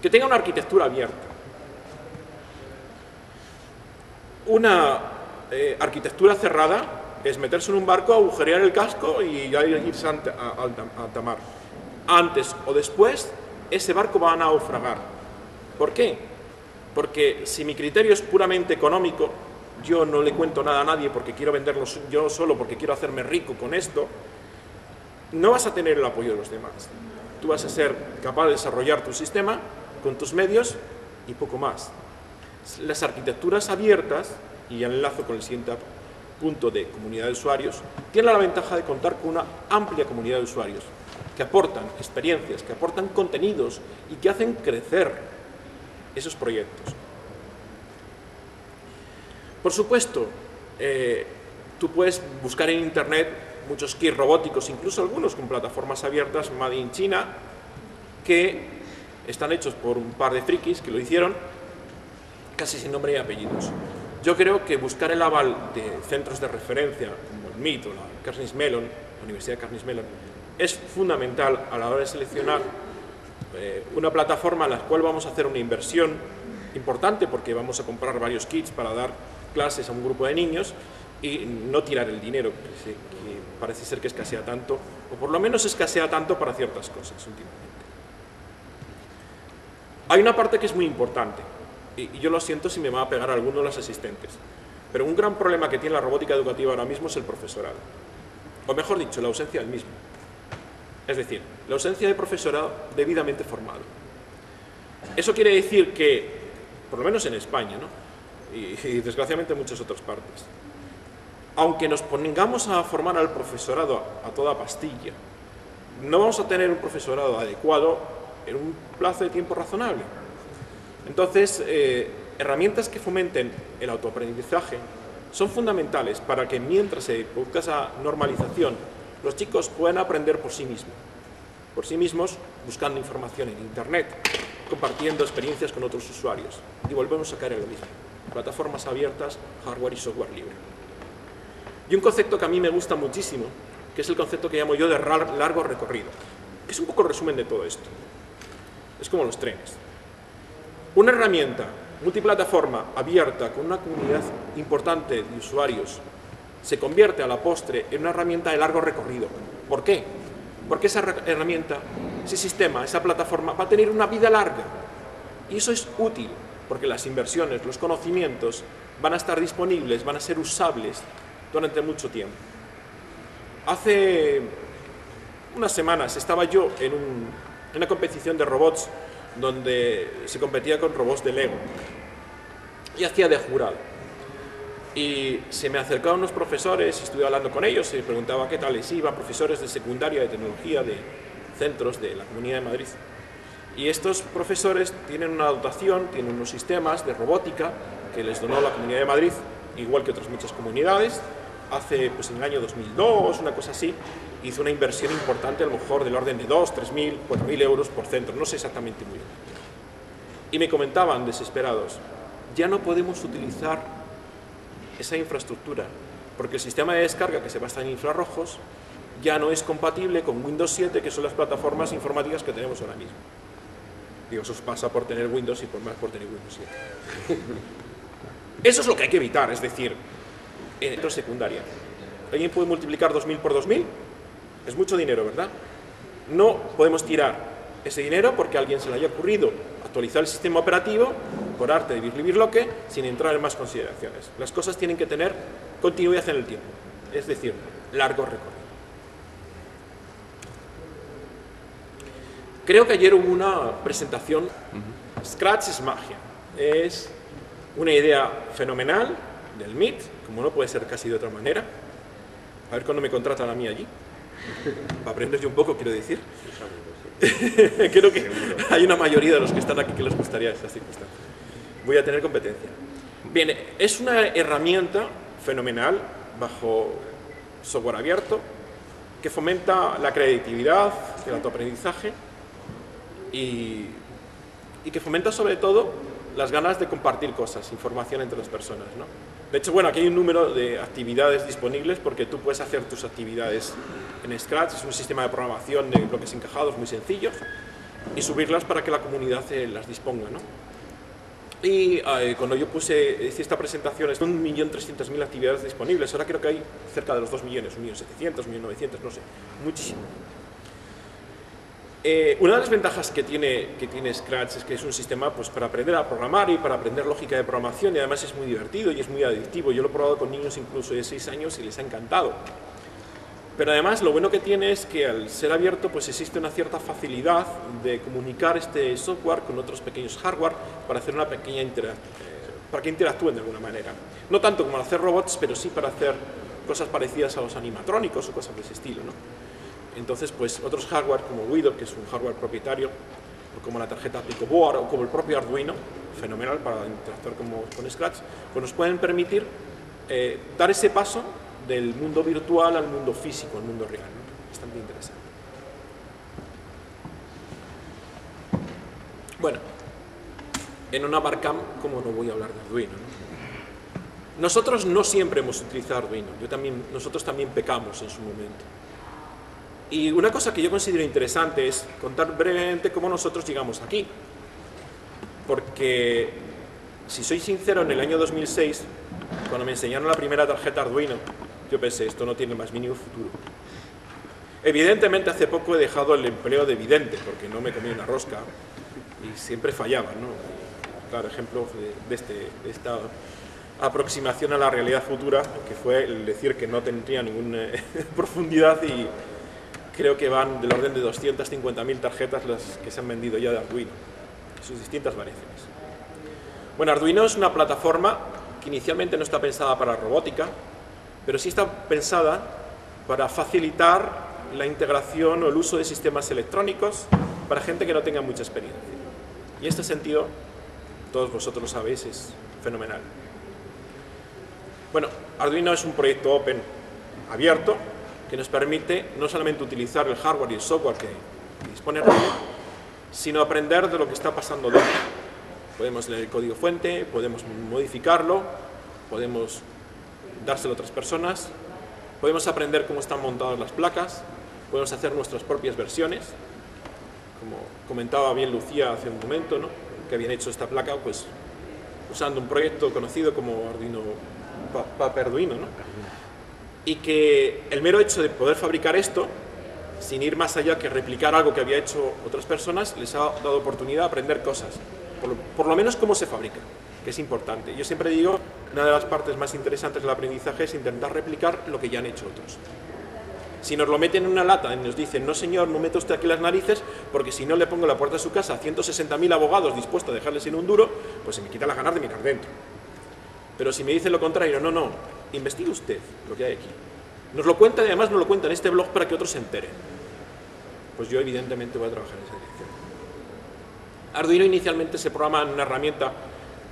Que tenga una arquitectura abierta. Una arquitectura cerrada es meterse en un barco, agujerear el casco y irse a alta mar. Antes o después, ese barco va a naufragar. ¿Por qué? Porque si mi criterio es puramente económico, yo no le cuento nada a nadie porque quiero venderlo yo solo, porque quiero hacerme rico con esto, no vas a tener el apoyo de los demás. Tú vas a ser capaz de desarrollar tu sistema con tus medios y poco más. Las arquitecturas abiertas, y ya enlazo con el siguiente punto de comunidad de usuarios, tienen la ventaja de contar con una amplia comunidad de usuarios que aportan experiencias, que aportan contenidos y que hacen crecer esos proyectos. Por supuesto, tú puedes buscar en internet muchos kits robóticos, incluso algunos con plataformas abiertas made in China, que están hechos por un par de frikis que lo hicieron casi sin nombre y apellidos. Yo creo que buscar el aval de centros de referencia como el MIT o la Carnegie Mellon, la Universidad de Carnegie Mellon, es fundamental a la hora de seleccionar una plataforma en la cual vamos a hacer una inversión importante, porque vamos a comprar varios kits para dar clases a un grupo de niños y no tirar el dinero, que parece ser que escasea tanto, o por lo menos escasea tanto para ciertas cosas últimamente. Hay una parte que es muy importante, y yo lo siento si me va a pegar a alguno de los asistentes, pero un gran problema que tiene la robótica educativa ahora mismo es el profesorado, o mejor dicho, la ausencia del mismo. Es decir, la ausencia de profesorado debidamente formado. Eso quiere decir que, por lo menos en España, ¿no? y desgraciadamente en muchas otras partes, aunque nos pongamos a formar al profesorado a toda pastilla, no vamos a tener un profesorado adecuado en un plazo de tiempo razonable. Entonces, herramientas que fomenten el autoaprendizaje son fundamentales para que mientras se busca esa normalización, los chicos puedan aprender por sí mismos, buscando información en internet, compartiendo experiencias con otros usuarios. Y volvemos a caer en lo mismo. Plataformas abiertas, hardware y software libre. Y un concepto que a mí me gusta muchísimo, que es el concepto que llamo yo de largo recorrido, que es un poco el resumen de todo esto. Es como los trenes. Una herramienta multiplataforma abierta con una comunidad importante de usuarios se convierte a la postre en una herramienta de largo recorrido. ¿Por qué? Porque esa herramienta, ese sistema, esa plataforma va a tener una vida larga. Y eso es útil, porque las inversiones, los conocimientos van a estar disponibles, van a ser usables durante mucho tiempo. Hace unas semanas estaba yo en una competición de robots donde se competía con robots de Lego y hacía de jurado. Y se me acercaron unos profesores, estuve hablando con ellos y preguntaba qué tal les iba, profesores de secundaria, de tecnología, de centros de la Comunidad de Madrid. Y estos profesores tienen una dotación, tienen unos sistemas de robótica que les donó la Comunidad de Madrid, igual que otras muchas comunidades. Hace, pues en el año 2002, una cosa así, hizo una inversión importante, a lo mejor del orden de 2, 3.000, 4.000 euros por centro, no sé exactamente muy bien. Y me comentaban, desesperados, ya no podemos utilizar esa infraestructura, porque el sistema de descarga que se basa en infrarrojos ya no es compatible con Windows 7, que son las plataformas informáticas que tenemos ahora mismo. Digo, eso pasa por tener Windows y por más por tener Windows 7. Eso es lo que hay que evitar, es decir, en centro secundaria. ¿Alguien puede multiplicar 2.000 por 2.000? Es mucho dinero, ¿verdad? No podemos tirar ese dinero porque a alguien se le haya ocurrido actualizar el sistema operativo por arte de birlibirloque sin entrar en más consideraciones. Las cosas tienen que tener continuidad en el tiempo, es decir, largo recorrido. Creo que ayer hubo una presentación, Scratch es magia, es una idea fenomenal del MIT, como no puede ser casi de otra manera. A ver cuándo me contratan a mí allí, para aprender yo un poco, quiero decir. Creo que hay una mayoría de los que están aquí que les gustaría esta circunstancia. Voy a tener competencia. Bien, es una herramienta fenomenal bajo software abierto que fomenta la creatividad, el autoaprendizaje y que fomenta sobre todo las ganas de compartir cosas, información entre las personas, ¿no? De hecho, bueno, aquí hay un número de actividades disponibles porque tú puedes hacer tus actividades en Scratch. Es un sistema de programación de bloques encajados muy sencillos y subirlas para que la comunidad las disponga, ¿no? Y cuando yo hice esta presentación, son 1.300.000 actividades disponibles. Ahora creo que hay cerca de los 2 millones, 1.700.000, 1.900.000, no sé, muchísimo. Una de las ventajas que tiene Scratch es que es un sistema pues, para aprender a programar y para aprender lógica de programación, y además es muy divertido y es muy adictivo. Yo lo he probado con niños incluso de 6 años y les ha encantado. Pero además lo bueno que tiene es que al ser abierto pues existe una cierta facilidad de comunicar este software con otros pequeños hardware para hacer una pequeña para que interactúen de alguna manera. No tanto como hacer robots, pero sí para hacer cosas parecidas a los animatrónicos o cosas de ese estilo, ¿no? Entonces, pues otros hardware como Widow, que es un hardware propietario, o como la tarjeta Picoboard o como el propio Arduino, fenomenal para interactuar con Scratch, pues nos pueden permitir dar ese paso del mundo virtual al mundo físico, al mundo real, ¿no? Bastante interesante. Bueno, en una Barcamp, ¿cómo no voy a hablar de Arduino, ¿no? Nosotros no siempre hemos utilizado Arduino, nosotros también pecamos en su momento. Y una cosa que yo considero interesante es contar brevemente cómo nosotros llegamos aquí. Porque, si soy sincero, en el año 2006, cuando me enseñaron la primera tarjeta Arduino, yo pensé, esto no tiene más mínimo futuro. Evidentemente, hace poco he dejado el empleo de vidente, porque no me comí una rosca y siempre fallaba, ¿no? Claro, ejemplo de esta aproximación a la realidad futura, que fue el decir que no tendría ninguna profundidad, y creo que van del orden de 250.000 tarjetas las que se han vendido ya de Arduino, sus distintas variaciones. Bueno, Arduino es una plataforma que inicialmente no está pensada para robótica, pero sí está pensada para facilitar la integración o el uso de sistemas electrónicos para gente que no tenga mucha experiencia. Y en este sentido, todos vosotros lo sabéis, es fenomenal. Bueno, Arduino es un proyecto open, abierto, que nos permite no solamente utilizar el hardware y el software que dispone Arduino, sino aprender de lo que está pasando dentro. Podemos leer el código fuente, podemos modificarlo, podemos dárselo a otras personas, podemos aprender cómo están montadas las placas, podemos hacer nuestras propias versiones, como comentaba bien Lucía hace un momento, ¿no? Que habían hecho esta placa pues usando un proyecto conocido como Arduino Paperduino, ¿no? Y que el mero hecho de poder fabricar esto, sin ir más allá que replicar algo que había hecho otras personas, les ha dado oportunidad de aprender cosas, por lo menos cómo se fabrica, que es importante. Yo siempre digo, una de las partes más interesantes del aprendizaje es intentar replicar lo que ya han hecho otros. Si nos lo meten en una lata y nos dicen, no señor, no meta usted aquí las narices, porque si no le pongo en la puerta de su casa a 160.000 abogados dispuestos a dejarle sin un duro, pues se me quita las ganas de mirar dentro. Pero si me dicen lo contrario, no, investigue usted lo que hay aquí. Nos lo cuenta y además nos lo cuenta en este blog para que otros se enteren. Pues yo evidentemente voy a trabajar en esa dirección. Arduino inicialmente se programa en una herramienta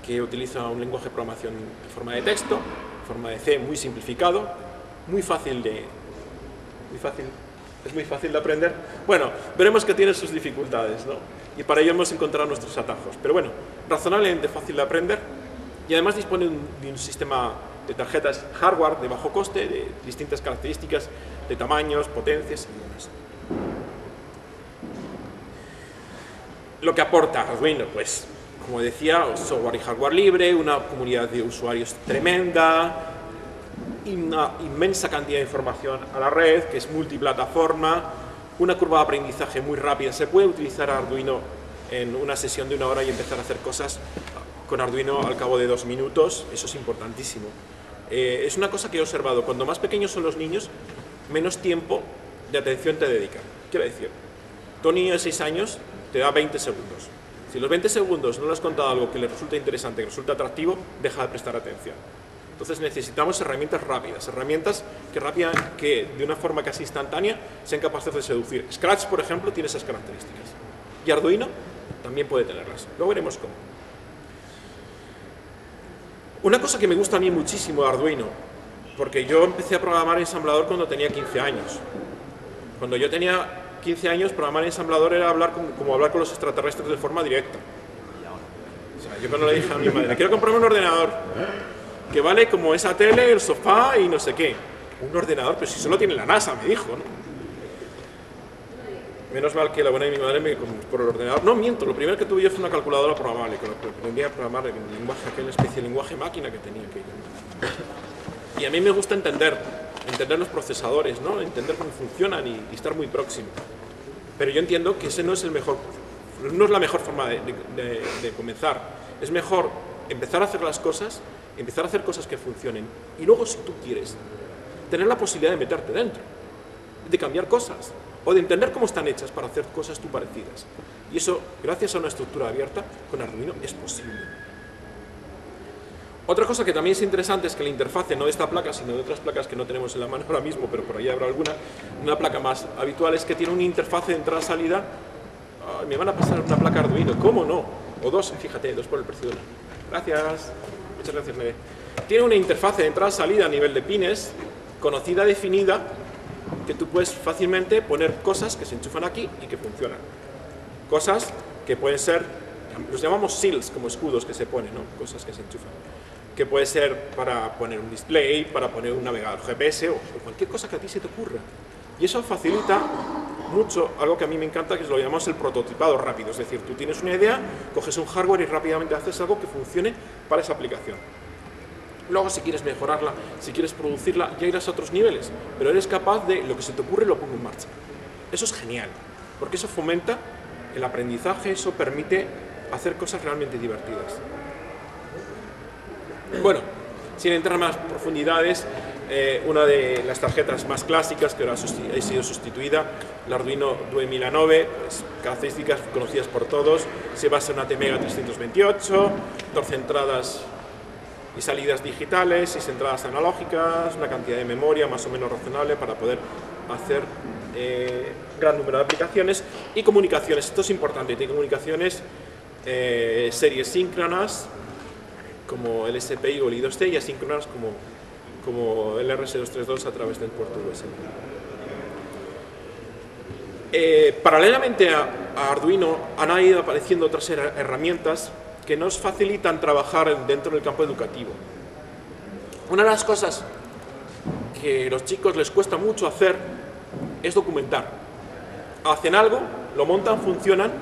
que utiliza un lenguaje de programación en forma de texto, en forma de C muy simplificado, es muy fácil de aprender. Bueno, veremos que tiene sus dificultades, ¿no? Y para ello hemos encontrado nuestros atajos. Pero bueno, razonablemente fácil de aprender. Y además dispone de un sistema de tarjetas hardware de bajo coste, de distintas características, de tamaños, potencias y demás. Lo que aporta Arduino, pues, como decía, software y hardware libre, una comunidad de usuarios tremenda, y una inmensa cantidad de información a la red, que es multiplataforma, una curva de aprendizaje muy rápida. Se puede utilizar Arduino en una sesión de 1 hora y empezar a hacer cosas con Arduino al cabo de 2 minutos, eso es importantísimo. Es una cosa que he observado, cuando más pequeños son los niños, menos tiempo de atención te dedican. Quiero decir, tu niño de 6 años te da 20 segundos. Si los 20 segundos no le has contado algo que le resulta interesante, que resulta atractivo, deja de prestar atención. Entonces necesitamos herramientas rápidas, herramientas que de una forma casi instantánea sean capaces de seducir. Scratch, por ejemplo, tiene esas características. Y Arduino también puede tenerlas. Luego veremos cómo. Una cosa que me gusta a mí muchísimo de Arduino, porque yo empecé a programar ensamblador cuando tenía 15 años. Cuando yo tenía 15 años, programar ensamblador era hablar como hablar con los extraterrestres de forma directa. O sea, yo cuando le dije a mi madre, quiero comprarme un ordenador que vale como esa tele, el sofá y no sé qué. Un ordenador, pero si solo tiene la NASA, me dijo, ¿no? Menos mal que la buena de mi madre por el ordenador. No, miento, lo primero que tuve yo fue una calculadora programable, con la que aprendí a programar el lenguaje, aquella especie de lenguaje máquina que tenía que. Y a mí me gusta entender los procesadores, ¿no? Entender cómo funcionan y estar muy próximo. Pero yo entiendo que ese no es la mejor forma de comenzar. Es mejor empezar a hacer las cosas, empezar a hacer cosas que funcionen. Y luego, si tú quieres, tener la posibilidad de meterte dentro, de cambiar cosas, o de entender cómo están hechas para hacer cosas tú parecidas. Y eso, gracias a una estructura abierta, con Arduino es posible. Otra cosa que también es interesante es que la interfase, no de esta placa, sino de otras placas que no tenemos en la mano ahora mismo, pero por ahí habrá alguna, una placa más habitual, es que tiene una interfase de entrada-salida. Me van a pasar una placa Arduino, ¿cómo no? O dos, fíjate, dos por el precio de una. Gracias, muchas gracias, Neve. Tiene una interfase de entrada-salida a nivel de pines, conocida, definida, que tú puedes fácilmente poner cosas que se enchufan aquí y que funcionan. Cosas que pueden ser, los llamamos seals, como escudos que se ponen, ¿no? Cosas que se enchufan. Que puede ser para poner un display, para poner un navegador GPS o cualquier cosa que a ti se te ocurra. Y eso facilita mucho algo que a mí me encanta, que lo llamamos el prototipado rápido. Es decir, tú tienes una idea, coges un hardware y rápidamente haces algo que funcione para esa aplicación. Luego, si quieres mejorarla, si quieres producirla, ya irás a otros niveles. Pero eres capaz de, lo que se te ocurre, lo pongo en marcha. Eso es genial, porque eso fomenta el aprendizaje, eso permite hacer cosas realmente divertidas. Bueno, sin entrar en más profundidades, una de las tarjetas más clásicas que ahora ha sido sustituida, la Arduino 2009, pues, características conocidas por todos, se basa en una Atmega 328, 14 entradas y salidas digitales, 6 entradas analógicas, una cantidad de memoria más o menos razonable para poder hacer gran número de aplicaciones y comunicaciones. Esto es importante, tiene comunicaciones series síncronas como el SPI o el I2C y asíncronas como el RS232 a través del puerto USB. Paralelamente a Arduino han ido apareciendo otras herramientas que nos facilitan trabajar dentro del campo educativo. Una de las cosas que a los chicos les cuesta mucho hacer es documentar. Hacen algo, lo montan, funcionan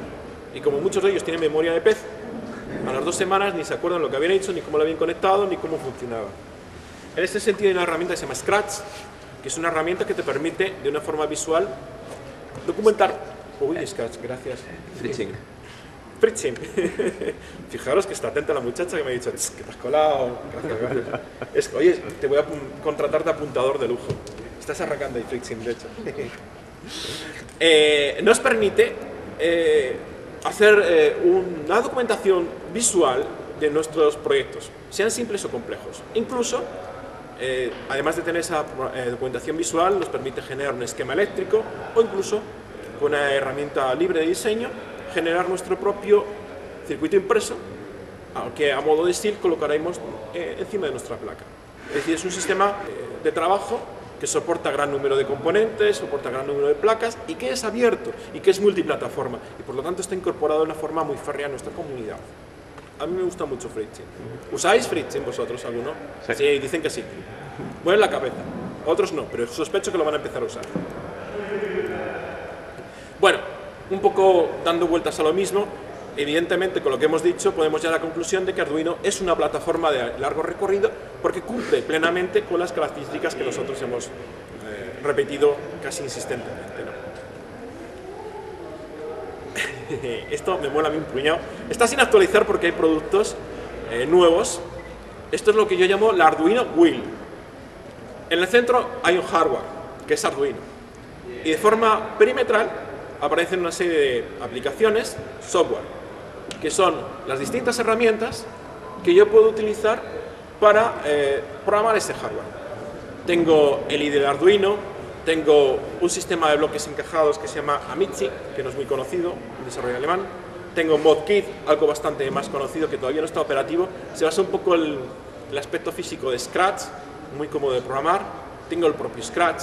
y como muchos de ellos tienen memoria de pez, a las 2 semanas ni se acuerdan lo que habían hecho, ni cómo lo habían conectado, ni cómo funcionaba. En este sentido hay una herramienta que se llama Scratch, que es una herramienta que te permite de una forma visual documentar. Uy, Scratch, gracias. Fritzing. Fritzing. Fijaros que está atenta la muchacha que me ha dicho que te has colado. Gracias. Oye, te voy a contratar de apuntador de lujo. Estás arrancando ahí Fritzing, de hecho. Nos permite hacer una documentación visual de nuestros proyectos, sean simples o complejos. Incluso, además de tener esa documentación visual, nos permite generar un esquema eléctrico o incluso, con una herramienta libre de diseño, generar nuestro propio circuito impreso, que a modo de SIL colocaremos encima de nuestra placa. Es decir, es un sistema de trabajo que soporta gran número de componentes, soporta gran número de placas y que es abierto y que es multiplataforma y por lo tanto está incorporado de una forma muy férrea a nuestra comunidad. A mí me gusta mucho Fritzing. ¿Usáis Fritzing vosotros alguno? Sí. Sí, dicen que sí. Mueven la cabeza. Otros no, pero sospecho que lo van a empezar a usar. Bueno, un poco dando vueltas a lo mismo, evidentemente con lo que hemos dicho podemos llegar a la conclusión de que Arduino es una plataforma de largo recorrido porque cumple plenamente con las características que nosotros hemos repetido casi insistentemente, ¿no? Esto me mola a mí un puñado. Está sin actualizar porque hay productos nuevos. Esto es lo que yo llamo la Arduino Wheel. En el centro hay un hardware, que es Arduino. Y de forma perimetral aparecen una serie de aplicaciones, software, que son las distintas herramientas que yo puedo utilizar para programar ese hardware. Tengo el IDE de Arduino, tengo un sistema de bloques encajados que se llama Amici, que no es muy conocido, un desarrollo alemán. Tengo ModKit, algo bastante más conocido que todavía no está operativo. Se basa un poco en el aspecto físico de Scratch, muy cómodo de programar. Tengo el propio Scratch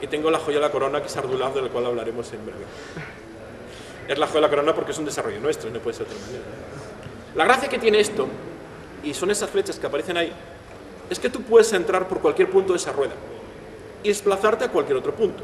y tengo la joya de la corona, que es Ardulab, del cual hablaremos en breve. Es la joya de la corona porque es un desarrollo nuestro y no puede ser de otra manera. La gracia que tiene esto, y son esas flechas que aparecen ahí, es que tú puedes entrar por cualquier punto de esa rueda y desplazarte a cualquier otro punto.